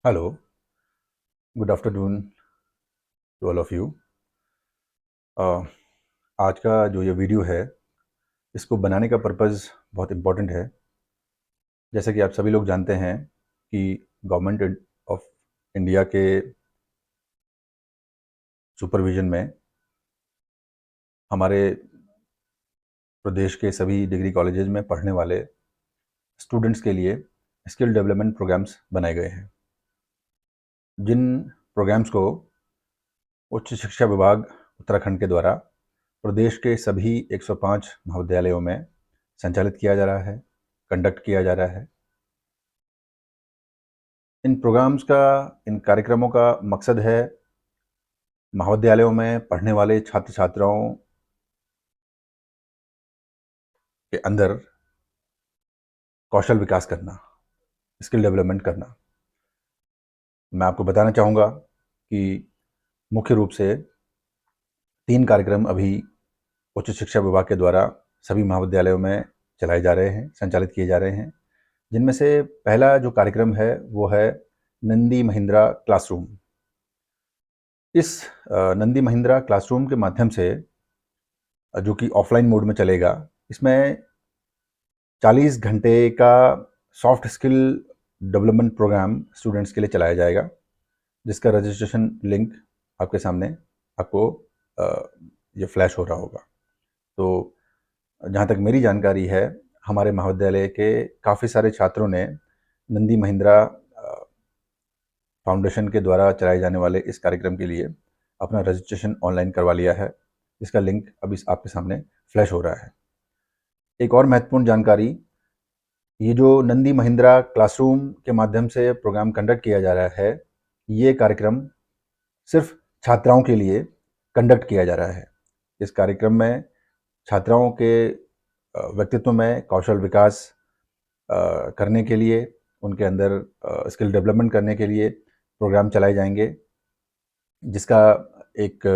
Hello, good afternoon to all of you. आज का जो ये वीडियो है, इसको बनाने का पर्पज़ बहुत इम्पोर्टेंट है। जैसा कि आप सभी लोग जानते हैं कि गवर्नमेंट ऑफ इंडिया के सुपरविज़न में हमारे प्रदेश के सभी डिग्री कॉलेजेस में पढ़ने वाले स्टूडेंट्स के लिए स्किल डेवलपमेंट प्रोग्राम्स बनाए गए हैं, जिन प्रोग्राम्स को उच्च शिक्षा विभाग उत्तराखंड के द्वारा प्रदेश के सभी 105 महाविद्यालयों में संचालित किया जा रहा है, कंडक्ट किया जा रहा है। इन कार्यक्रमों का मकसद है महाविद्यालयों में पढ़ने वाले छात्र छात्राओं के अंदर कौशल विकास करना, स्किल डेवलपमेंट करना। मैं आपको बताना चाहूँगा कि मुख्य रूप से 3 कार्यक्रम अभी उच्च शिक्षा विभाग के द्वारा सभी महाविद्यालयों में चलाए जा रहे हैं, संचालित किए जा रहे हैं। जिनमें से पहला जो कार्यक्रम है वो है नंदी महिंद्रा क्लासरूम। इस नंदी महिंद्रा क्लासरूम के माध्यम से, जो कि ऑफलाइन मोड में चलेगा, इसमें 40 घंटे का soft skill development program students के लिए चलाया जाएगा, जिसका रजिस्ट्रेशन लिंक आपके सामने आपको ये फ्लैश हो रहा होगा। तो जहाँ तक मेरी जानकारी है, हमारे महाविद्यालय के काफ़ी सारे छात्रों ने नंदी महिंद्रा फाउंडेशन के द्वारा चलाए जाने वाले इस कार्यक्रम के लिए अपना रजिस्ट्रेशन ऑनलाइन करवा लिया है, जिसका लिंक अभी आपके सामने फ्लैश हो रहा है। एक और महत्वपूर्ण जानकारी, ये जो नंदी महिंद्रा क्लासरूम के माध्यम से प्रोग्राम कंडक्ट किया जा रहा है, ये कार्यक्रम सिर्फ छात्राओं के लिए कंडक्ट किया जा रहा है। इस कार्यक्रम में छात्राओं के व्यक्तित्व में कौशल विकास करने के लिए, उनके अंदर स्किल डेवलपमेंट करने के लिए प्रोग्राम चलाए जाएंगे, जिसका एक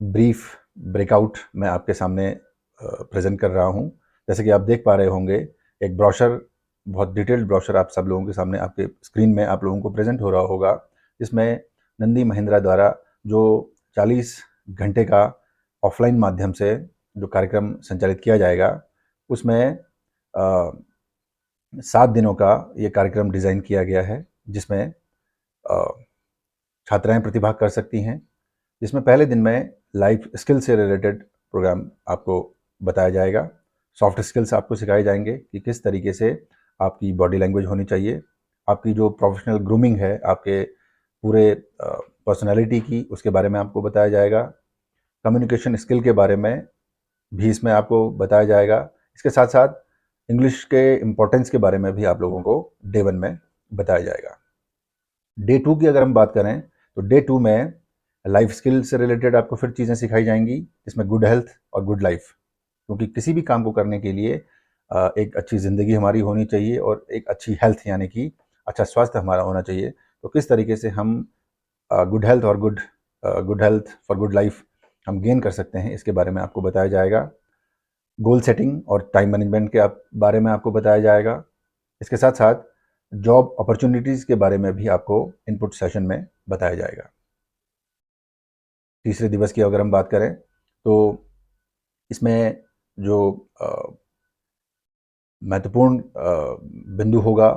ब्रीफ ब्रेकआउट मैं आपके सामने प्रेजेंट कर रहा हूँ। जैसे कि आप देख पा रहे होंगे, एक ब्रोशर, बहुत डिटेल्ड ब्रोशर आप सब लोगों के सामने आपके स्क्रीन में आप लोगों को प्रेजेंट हो रहा होगा, जिसमें नंदी महिंद्रा द्वारा जो 40 घंटे का ऑफलाइन माध्यम से जो कार्यक्रम संचालित किया जाएगा, उसमें 7 दिनों का ये कार्यक्रम डिज़ाइन किया गया है, जिसमें छात्राएं प्रतिभाग कर सकती हैं। जिसमें पहले दिन में लाइफ स्किल से रिलेटेड प्रोग्राम आपको बताया जाएगा। सॉफ्ट स्किल्स आपको सिखाए जाएंगे कि किस तरीके से आपकी बॉडी लैंग्वेज होनी चाहिए, आपकी जो प्रोफेशनल ग्रूमिंग है आपके पूरे पर्सनालिटी की, उसके बारे में आपको बताया जाएगा। कम्युनिकेशन स्किल के बारे में भी इसमें आपको बताया जाएगा। इसके साथ साथ इंग्लिश के इम्पोर्टेंस के बारे में भी आप लोगों को डे 1 में बताया जाएगा। डे 2 की अगर हम बात करें तो डे 2 में लाइफ स्किल से रिलेटेड आपको फिर चीज़ें सिखाई जाएंगी, इसमें गुड हेल्थ और गुड लाइफ, क्योंकि किसी भी काम को करने के लिए एक अच्छी ज़िंदगी हमारी होनी चाहिए और एक अच्छी हेल्थ, यानी कि अच्छा स्वास्थ्य हमारा होना चाहिए। तो किस तरीके से हम गुड हेल्थ और good health for good life हम गेन कर सकते हैं, इसके बारे में आपको बताया जाएगा। गोल सेटिंग और टाइम मैनेजमेंट के बारे में आपको बताया जाएगा। इसके साथ साथ जॉब अपॉर्चुनिटीज़ के बारे में भी आपको इनपुट सेशन में बताया जाएगा। तीसरे दिवस की अगर हम बात करें तो इसमें जो महत्वपूर्ण बिंदु होगा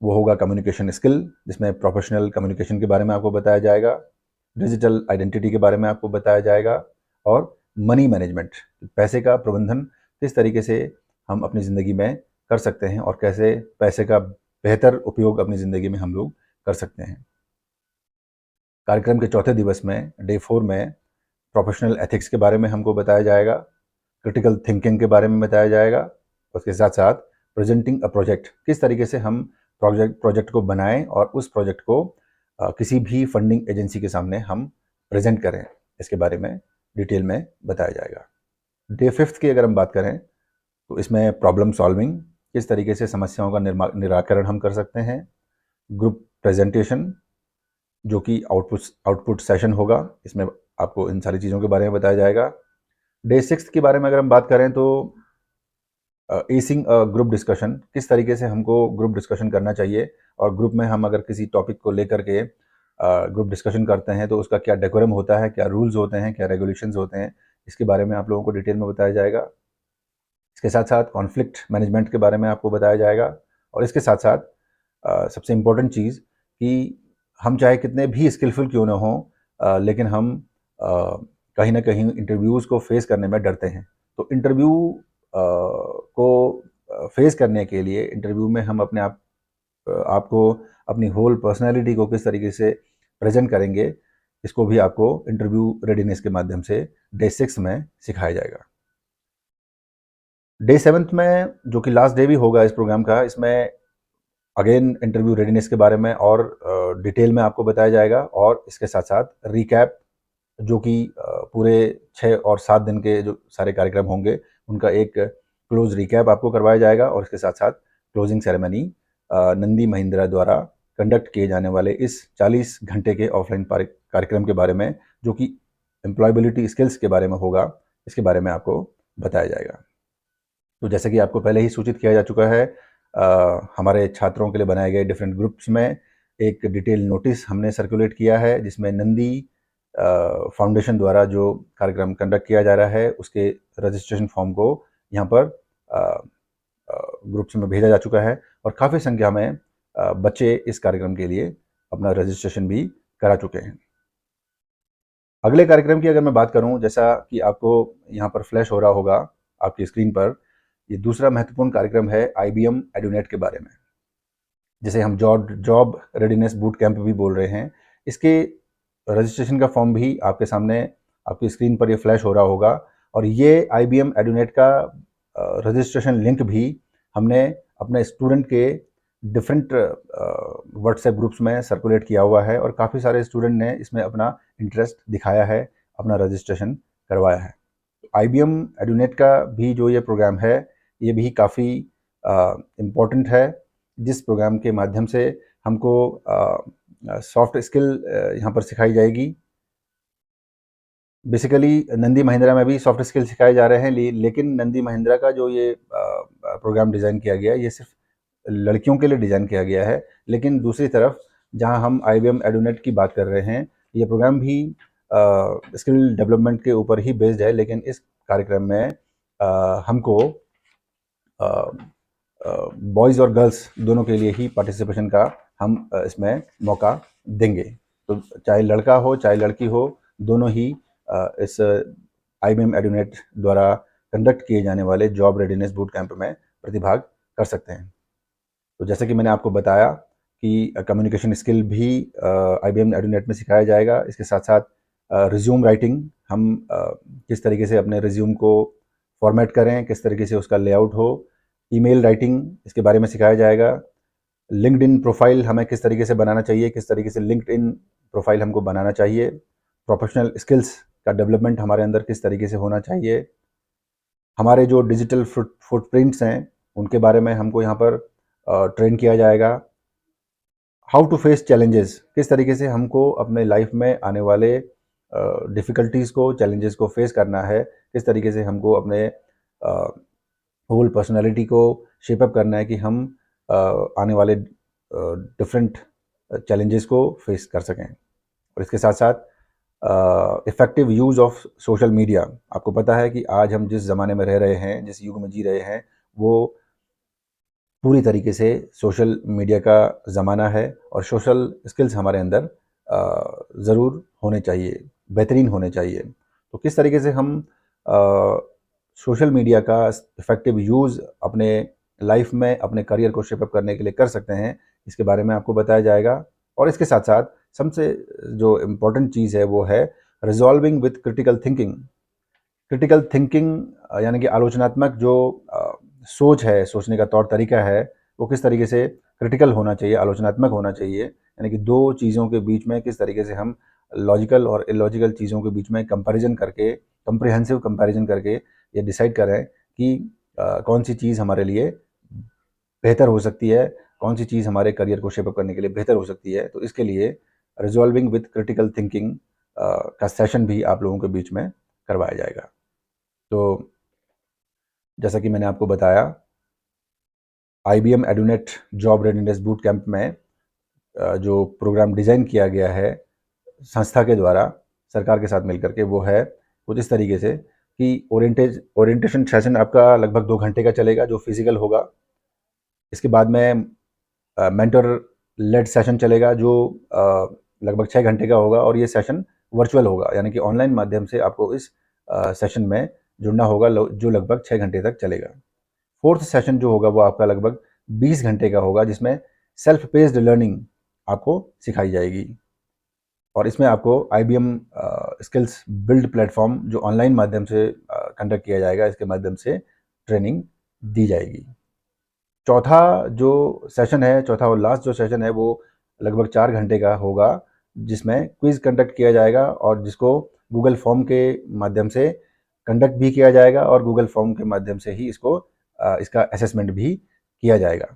वो होगा कम्युनिकेशन स्किल, जिसमें प्रोफेशनल कम्युनिकेशन के बारे में आपको बताया जाएगा, डिजिटल आइडेंटिटी के बारे में आपको बताया जाएगा, और मनी मैनेजमेंट, पैसे का प्रबंधन किस तरीके से हम अपनी ज़िंदगी में कर सकते हैं और कैसे पैसे का बेहतर उपयोग अपनी ज़िंदगी में हम लोग कर सकते हैं। कार्यक्रम के चौथे दिवस में डे 4 में प्रोफेशनल एथिक्स के बारे में हमको बताया जाएगा, क्रिटिकल थिंकिंग के बारे में बताया जाएगा। उसके साथ साथ प्रेजेंटिंग अ प्रोजेक्ट, किस तरीके से हम प्रोजेक्ट को बनाएं और उस प्रोजेक्ट को किसी भी फंडिंग एजेंसी के सामने हम प्रेजेंट करें, इसके बारे में डिटेल में बताया जाएगा। डे 5 की अगर हम बात करें तो इसमें प्रॉब्लम सॉल्विंग, किस तरीके से समस्याओं का निराकरण हम कर सकते हैं। ग्रुप प्रेजेंटेशन, जो कि आउटपुट सेशन होगा, इसमें आपको इन सारी चीज़ों के बारे में बताया जाएगा। डे 6 के बारे में अगर हम बात करें तो एसिंग ग्रुप डिस्कशन, किस तरीके से हमको ग्रुप डिस्कशन करना चाहिए, और ग्रुप में हम अगर किसी टॉपिक को लेकर के ग्रुप डिस्कशन करते हैं तो उसका क्या डेकोरम होता है, क्या रूल्स होते हैं, क्या रेगुलेशंस होते हैं, इसके बारे में आप लोगों को डिटेल में बताया जाएगा। इसके साथ साथ कॉन्फ्लिक्ट मैनेजमेंट के बारे में आपको बताया जाएगा। और इसके साथ साथ सबसे इम्पोर्टेंट चीज़ कि हम चाहे कितने भी स्किलफुल क्यों ना हों, लेकिन हम कहीं ना कहीं इंटरव्यूज़ को फेस करने में डरते हैं। तो इंटरव्यू को फेस करने के लिए इंटरव्यू में हम अपने आपको अपनी होल पर्सनैलिटी को किस तरीके से प्रेजेंट करेंगे, इसको भी आपको इंटरव्यू रेडीनेस के माध्यम से डे 6 में सिखाया जाएगा। डे 7 में, जो कि लास्ट डे भी होगा इस प्रोग्राम का, इसमें अगेन इंटरव्यू रेडीनेस के बारे में और डिटेल में आपको बताया जाएगा, और इसके साथ साथ रिकैप, जो कि पूरे 6 और 7 दिन के जो सारे कार्यक्रम होंगे उनका एक क्लोज रिकैप आपको करवाया जाएगा। और इसके साथ साथ क्लोजिंग सेरेमनी नंदी महिंद्रा द्वारा कंडक्ट किए जाने वाले इस 40 घंटे के ऑफलाइन कार्यक्रम के बारे में, जो कि एम्प्लॉयबिलिटी स्किल्स के बारे में होगा, इसके बारे में आपको बताया जाएगा। तो जैसे कि आपको पहले ही सूचित किया जा चुका है, हमारे छात्रों के लिए बनाए गए डिफरेंट ग्रुप्स में एक डिटेल नोटिस हमने सर्कुलेट किया है, जिसमें नंदी फाउंडेशन द्वारा जो कार्यक्रम कंडक्ट किया जा रहा है उसके रजिस्ट्रेशन फॉर्म को यहाँ पर ग्रुप्स में भेजा जा चुका है, और काफ़ी संख्या में बच्चे इस कार्यक्रम के लिए अपना रजिस्ट्रेशन भी करा चुके हैं। अगले कार्यक्रम की अगर मैं बात करूं, जैसा कि आपको यहाँ पर फ्लैश हो रहा होगा आपकी स्क्रीन पर, ये दूसरा महत्वपूर्ण कार्यक्रम है IBM एडुनेट के बारे में, जिसे हम जॉब रेडीनेस बूट कैंप भी बोल रहे हैं। इसके रजिस्ट्रेशन का फॉर्म भी आपके सामने आपकी स्क्रीन पर ये फ्लैश हो रहा होगा, और ये IBM एडुनेट का रजिस्ट्रेशन लिंक भी हमने अपने स्टूडेंट के डिफरेंट व्हाट्सएप ग्रुप्स में सर्कुलेट किया हुआ है, और काफ़ी सारे स्टूडेंट ने इसमें अपना इंटरेस्ट दिखाया है, अपना रजिस्ट्रेशन करवाया है। IBM एडुनेट का भी जो ये प्रोग्राम है, ये भी काफ़ी इम्पोर्टेंट है, जिस प्रोग्राम के माध्यम से हमको सॉफ्ट स्किल यहाँ पर सिखाई जाएगी। बेसिकली नंदी महिंद्रा में भी सॉफ्ट स्किल सिखाए जा रहे हैं, लेकिन नंदी महिंद्रा का जो ये प्रोग्राम डिज़ाइन किया गया है, ये सिर्फ लड़कियों के लिए डिज़ाइन किया गया है। लेकिन दूसरी तरफ जहां हम IBM एडुनेट की बात कर रहे हैं, ये प्रोग्राम भी स्किल डेवलपमेंट के ऊपर ही बेस्ड है, लेकिन इस कार्यक्रम में हमको बॉयज़ और गर्ल्स दोनों के लिए ही पार्टिसिपेशन का हम इसमें मौका देंगे। तो चाहे लड़का हो चाहे लड़की हो, दोनों ही इस IBM एडुनेट द्वारा कंडक्ट किए जाने वाले जॉब रेडीनेस बूट कैंप में प्रतिभाग कर सकते हैं। तो जैसे कि मैंने आपको बताया कि कम्युनिकेशन स्किल भी IBM एडुनेट में सिखाया जाएगा। इसके साथ साथ रिज्यूम राइटिंग, हम किस तरीके से अपने रिज्यूम को फॉर्मेट करें, किस तरीके से उसका लेआउट हो, ईमेल राइटिंग, इसके बारे में सिखाया जाएगा। लिंक्डइन प्रोफाइल हमें किस तरीके से बनाना चाहिए, किस तरीके से लिंक्डइन प्रोफाइल हमको बनाना चाहिए, प्रोफेशनल स्किल्स का डेवलपमेंट हमारे अंदर किस तरीके से होना चाहिए, हमारे जो डिजिटल फुटप्रिंट्स हैं उनके बारे में हमको यहाँ पर ट्रेन किया जाएगा। हाउ टू फेस चैलेंजेस, किस तरीके से हमको अपने लाइफ में आने वाले डिफ़िकल्टीज़ को, चैलेंजेस को फेस करना है, किस तरीके से हमको अपने होल पर्सनालिटी को शेप अप करना है कि हम आने वाले डिफरेंट चैलेंजेस को फेस कर सकें। और इसके साथ साथ effective use of social media. आपको पता है कि आज हम जिस ज़माने में रह रहे हैं, जिस युग में जी रहे हैं, वो पूरी तरीके से सोशल मीडिया का ज़माना है, और सोशल स्किल्स हमारे अंदर ज़रूर होने चाहिए, बेहतरीन होने चाहिए। तो किस तरीके से हम सोशल मीडिया का इफ़ेक्टिव यूज़ अपने लाइफ में, अपने करियर को शेप अप करने के लिए कर सकते हैं, इसके बारे में आपको बताया जाएगा। और इसके साथ साथ सबसे जो इम्पोर्टेंट चीज़ है वो है resolving with critical thinking. Critical thinking यानी कि आलोचनात्मक जो सोच है, सोचने का तौर तरीका है, वो किस तरीके से क्रिटिकल होना चाहिए, आलोचनात्मक होना चाहिए, यानी कि दो चीज़ों के बीच में किस तरीके से हम लॉजिकल और इलॉजिकल चीज़ों के बीच में कंपैरिजन करके, कंप्रिहेंसिव कंपैरिजन करके ये डिसाइड करें कि कौन सी चीज़ हमारे लिए बेहतर हो सकती है, कौन सी चीज़ हमारे करियर को शेप अप करने के लिए बेहतर हो सकती है। तो इसके लिए रिजॉल्विंग विथ क्रिटिकल थिंकिंग का सेशन भी आप लोगों के बीच में करवाया जाएगा। तो जैसा कि मैंने आपको बताया, IBM Edunet job readiness boot camp में जो प्रोग्राम डिज़ाइन किया गया है संस्था के द्वारा सरकार के साथ मिलकर के, वो है कुछ इस तरीके से कि ओरिएंटेशन सेशन आपका लगभग 2 घंटे का चलेगा, जो फिजिकल होगा। इसके बाद में मेंटर लेड सेशन चलेगा, जो लगभग 6 घंटे का होगा, और ये सेशन वर्चुअल होगा, यानी कि ऑनलाइन माध्यम से आपको इस सेशन में जुड़ना होगा, जो लगभग 6 घंटे तक चलेगा। फोर्थ सेशन जो होगा वो आपका लगभग 20 घंटे का होगा, जिसमें सेल्फ पेस्ड लर्निंग आपको सिखाई जाएगी, और इसमें आपको IBM स्किल्स बिल्ड प्लेटफॉर्म जो ऑनलाइन माध्यम से कंडक्ट किया जाएगा, इसके माध्यम से ट्रेनिंग दी जाएगी। चौथा जो सेशन है, चौथा और लास्ट जो सेशन है, वो लगभग 4 घंटे का होगा, जिसमें क्विज कंडक्ट किया जाएगा, और जिसको गूगल फॉर्म के माध्यम से कंडक्ट भी किया जाएगा, और गूगल फॉर्म के माध्यम से ही इसका असेसमेंट भी किया जाएगा।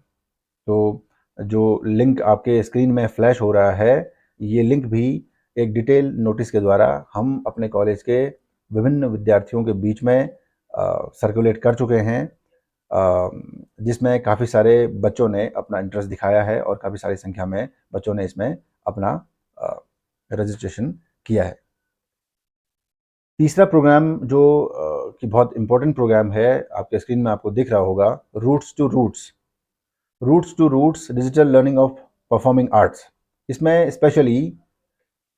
तो जो लिंक आपके स्क्रीन में फ्लैश हो रहा है, ये लिंक भी एक डिटेल नोटिस के द्वारा हम अपने कॉलेज के विभिन्न विद्यार्थियों के बीच में सर्कुलेट कर चुके हैं, जिसमें काफ़ी सारे बच्चों ने अपना इंटरेस्ट दिखाया है, और काफ़ी सारी संख्या में बच्चों ने इसमें अपना रजिस्ट्रेशन किया है। तीसरा प्रोग्राम जो कि बहुत इम्पोर्टेंट प्रोग्राम है, आपके स्क्रीन में आपको दिख रहा होगा, roots to roots digital learning of performing arts. इसमें स्पेशली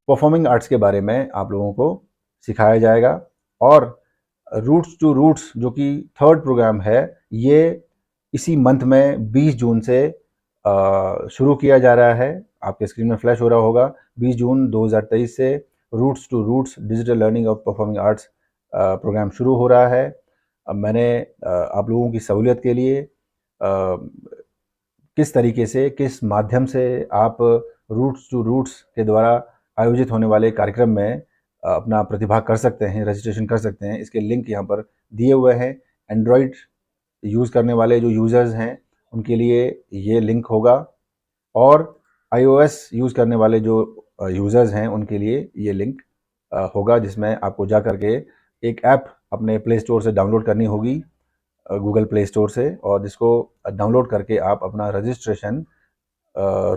परफॉर्मिंग आर्ट्स के बारे में आप लोगों को सिखाया जाएगा, और रूट्स टू रूट्स जो कि थर्ड प्रोग्राम है, ये इसी मंथ में 20 जून से शुरू किया जा रहा है। आपके स्क्रीन में फ्लैश हो रहा होगा, 20 जून 2023 से roots to roots digital learning of performing arts program शुरू हो रहा है। अब मैंने आप लोगों की सहूलियत के लिए किस तरीके से, किस माध्यम से आप रूट्स टू रूट्स के द्वारा आयोजित होने वाले कार्यक्रम में अपना प्रतिभाग कर सकते हैं, रजिस्ट्रेशन कर सकते हैं, इसके लिंक यहाँ पर दिए हुए हैं। एंड्रॉयड यूज़ करने वाले जो यूज़र्स हैं, उनके लिए ये लिंक होगा, और iOS यूज़ करने वाले जो यूज़र्स हैं, उनके लिए ये लिंक होगा, जिसमें आपको जा कर के एक ऐप अपने प्ले स्टोर से डाउनलोड करनी होगी, गूगल प्ले स्टोर से, और जिसको डाउनलोड करके आप अपना रजिस्ट्रेशन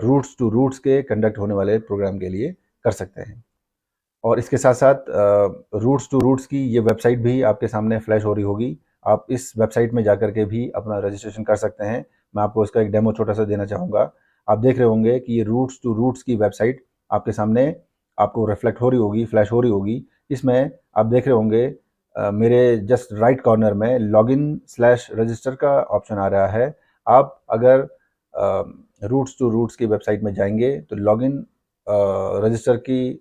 रूट्स टू रूट्स के कंडक्ट होने वाले प्रोग्राम के लिए कर सकते हैं। और इसके साथ साथ रूट्स टू रूट्स की ये वेबसाइट भी आपके सामने फ्लैश हो रही होगी। आप इस वेबसाइट में जाकर के भी अपना रजिस्ट्रेशन कर सकते हैं। मैं आपको इसका एक डेमो छोटा सा देना चाहूँगा। आप देख रहे होंगे कि ये रूट्स टू रूट्स की वेबसाइट आपके सामने आपको रिफ्लेक्ट हो रही होगी, फ्लैश हो रही होगी। इसमें आप देख रहे होंगे मेरे जस्ट राइट कॉर्नर में लॉगिन/रजिस्टर का ऑप्शन आ रहा है। आप अगर रूट्स टू रूट्स की वेबसाइट में जाएंगे तो लॉगिन रजिस्टर की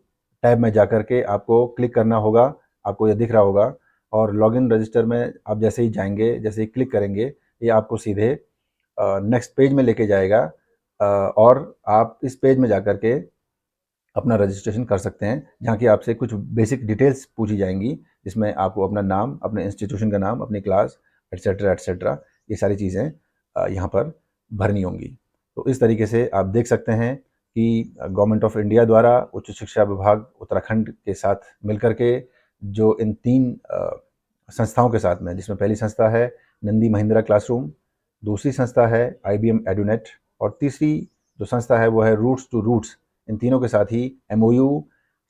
टैब में जाकर के आपको क्लिक करना होगा, आपको ये दिख रहा होगा, और लॉगिन रजिस्टर में आप जैसे ही जाएंगे, जैसे ही क्लिक करेंगे, ये आपको सीधे नेक्स्ट पेज में लेके जाएगा, और आप इस पेज में जाकर के अपना रजिस्ट्रेशन कर सकते हैं, जहाँ की आपसे कुछ बेसिक डिटेल्स पूछी जाएंगी, जिसमें आपको अपना नाम, अपने इंस्टीट्यूशन का नाम, अपनी क्लास, एट्सेट्रा एट्सेट्रा, ये सारी चीज़ें यहाँ पर भरनी होंगी। तो इस तरीके से आप देख सकते हैं कि गवर्नमेंट ऑफ इंडिया द्वारा उच्च शिक्षा विभाग उत्तराखंड के साथ मिलकर के जो इन 3 संस्थाओं के साथ में, जिसमें पहली संस्था है नंदी महिंद्रा क्लासरूम, दूसरी संस्था है IBM एडुनेट, और तीसरी जो संस्था है वो है रूट्स टू रूट्स। इन तीनों के साथ ही MOU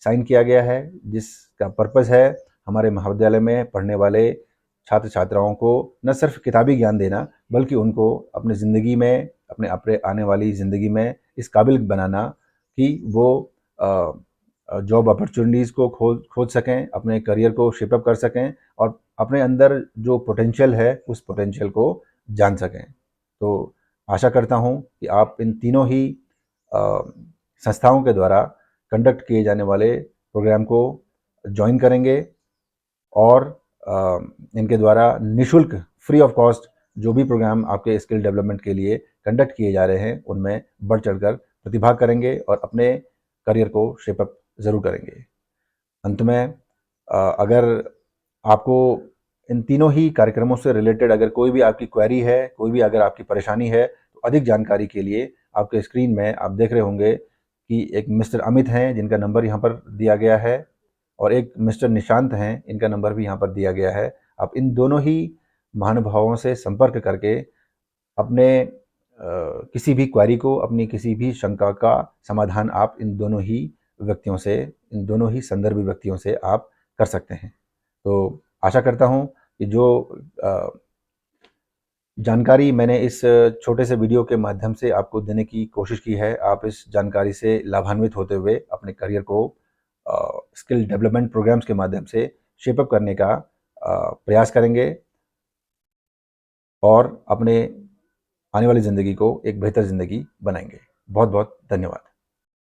साइन किया गया है, जिसका पर्पज़ है हमारे महाविद्यालय में पढ़ने वाले छात्र छात्राओं को न सिर्फ किताबी ज्ञान देना, बल्कि उनको अपनी ज़िंदगी में, अपने आने वाली ज़िंदगी में इस काबिल बनाना कि वो जॉब अपॉर्चुनिटीज़ को खोज सकें, अपने करियर को शेप अप कर सकें, और अपने अंदर जो पोटेंशियल है, उस पोटेंशियल को जान सकें। तो आशा करता हूँ कि आप इन तीनों ही संस्थाओं के द्वारा कंडक्ट किए जाने वाले प्रोग्राम को ज्वाइन करेंगे, और इनके द्वारा निःशुल्क, फ्री ऑफ कॉस्ट जो भी प्रोग्राम आपके स्किल डेवलपमेंट के लिए कंडक्ट किए जा रहे हैं, उनमें बढ़ चढ़कर प्रतिभाग करेंगे, और अपने करियर को शेप अप ज़रूर करेंगे। अंत में अगर आपको इन तीनों ही कार्यक्रमों से रिलेटेड अगर कोई भी आपकी क्वेरी है, कोई भी अगर आपकी परेशानी है, तो अधिक जानकारी के लिए आपके स्क्रीन में आप देख रहे होंगे कि एक मिस्टर अमित हैं, जिनका नंबर यहाँ पर दिया गया है, और एक मिस्टर निशांत हैं, इनका नंबर भी यहाँ पर दिया गया है। आप इन दोनों ही महानुभावों से संपर्क करके अपने किसी भी क्वेरी को, अपनी किसी भी शंका का समाधान आप इन दोनों ही व्यक्तियों से, इन दोनों ही संदर्भी व्यक्तियों से आप कर सकते हैं। तो आशा करता हूँ कि जो जानकारी मैंने इस छोटे से वीडियो के माध्यम से आपको देने की कोशिश की है, आप इस जानकारी से लाभान्वित होते हुए अपने करियर को स्किल डेवलपमेंट प्रोग्राम्स के माध्यम से शेप अप करने का प्रयास करेंगे और अपने आने वाली ज़िंदगी को एक बेहतर ज़िंदगी बनाएंगे। बहुत बहुत धन्यवाद।